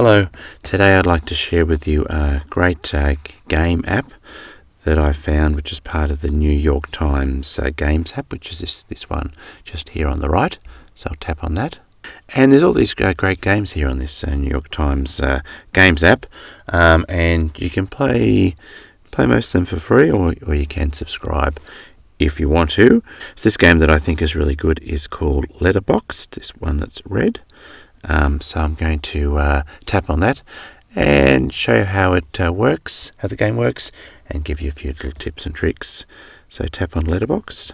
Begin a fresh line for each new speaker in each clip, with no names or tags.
Hello, today I'd like to share with you a great game app that I found, which is part of the New York Times Games app, which is this one just here on the right. So I'll tap on that. And there's all these great games here on this New York Times Games app, and you can play most of them for free, or you can subscribe if you want to. So this game that I think is really good is called Letterboxd, this one that's red. So I'm going to tap on that and show you how it works, how the game works, and give you a few little tips and tricks. So tap on Letterboxd.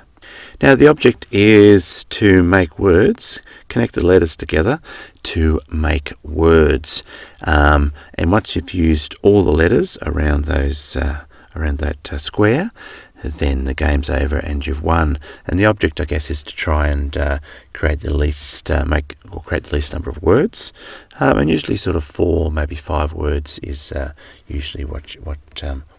Now the object is to make words, connect the letters together to make words. And once you've used all the letters around those around that square, then the game's over and you've won. And the object, I guess, is to try and create the least number of words. And usually, sort of 4, maybe 5 words is usually what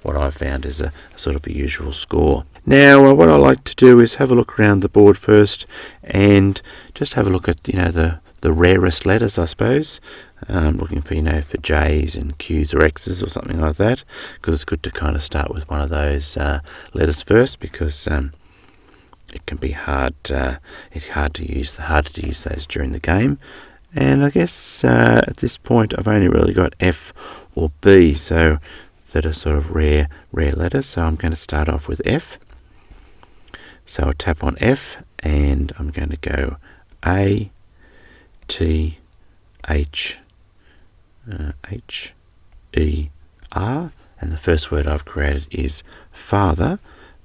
I've found is a sort of a usual score. Now, what I like to do is have a look around the board first, and just have a look at the rarest letters, I suppose. Looking for for J's and Q's or X's or something like that, because it's good to kind of start with one of those letters first, because it can be harder to use those during the game. And I guess at this point I've only really got F or B, so that are sort of rare letters. So I'm going to start off with F. So I'll tap on F, and I'm going to go A, T, H, E, R, and the first word I've created is father,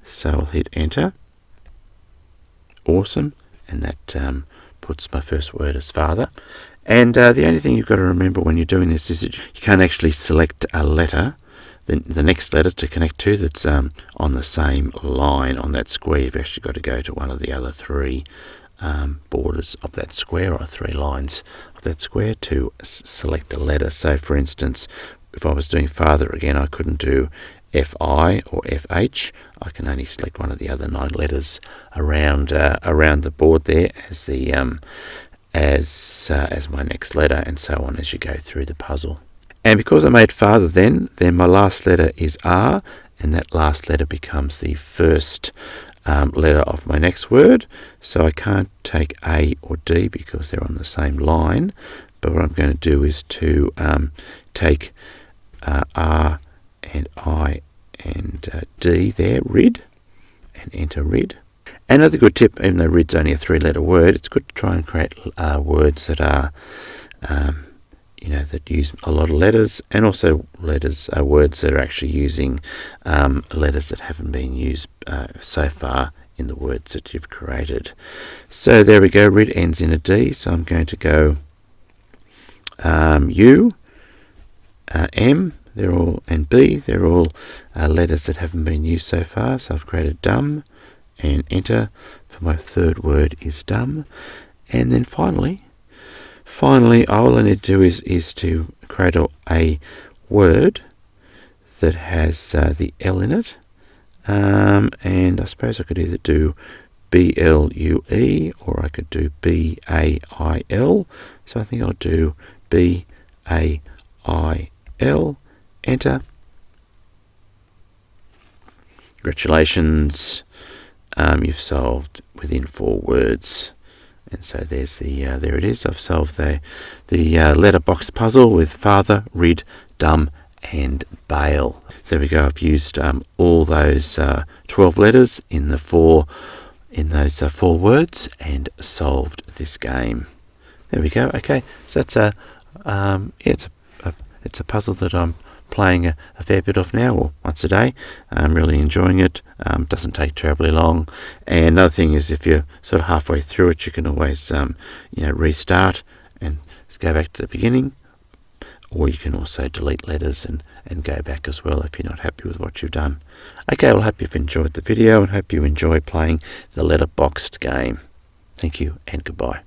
so I'll hit enter. Awesome, and that puts my first word as father. And the only thing you've got to remember when you're doing this is that you can't actually select a letter, the next letter to connect to that's on the same line on that square. You've actually got to go to one of the other 3 borders of that square, or 3 lines of that square, to select a letter. So for instance, if I was doing father again, I couldn't do FI or FH. I can only select one of the other 9 letters around the board there as the as my next letter, and so on as you go through the puzzle. And because I made father then my last letter is R, and that last letter becomes the first letter of my next word. So I can't take A or D because they're on the same line, but what I'm going to do is to take R and I and D there, rid, and enter rid. Another good tip, even though rid's only a 3-letter word, it's good to try and create words that are that use a lot of letters, and also words that are actually using letters that haven't been used so far in the words that you've created. So there we go, rid ends in a D, so I'm going to go U, M, they're all, and B, they're all letters that haven't been used so far, so I've created dumb, and enter for my third word is dumb. And then finally all I need to do is to create a word that has the L in it, and I suppose I could either do BLUE or I could do BAIL, so I think I'll do BAIL, enter. Congratulations, you've solved within 4 words. And so there's there it is. I've solved the letterbox puzzle with father, rid, dumb, and bail. So there we go. I've used all those 12 letters in those 4 words and solved this game. There we go. Okay, so that's it's a puzzle that I'm playing a fair bit of now, or once a day. I'm really enjoying it. Doesn't take terribly long. And another thing is, if you're sort of halfway through it, you can always restart and go back to the beginning, or you can also delete letters and go back as well if you're not happy with what you've done. Okay, well, I hope you've enjoyed the video and hope you enjoy playing the Letterboxd game. Thank you and goodbye.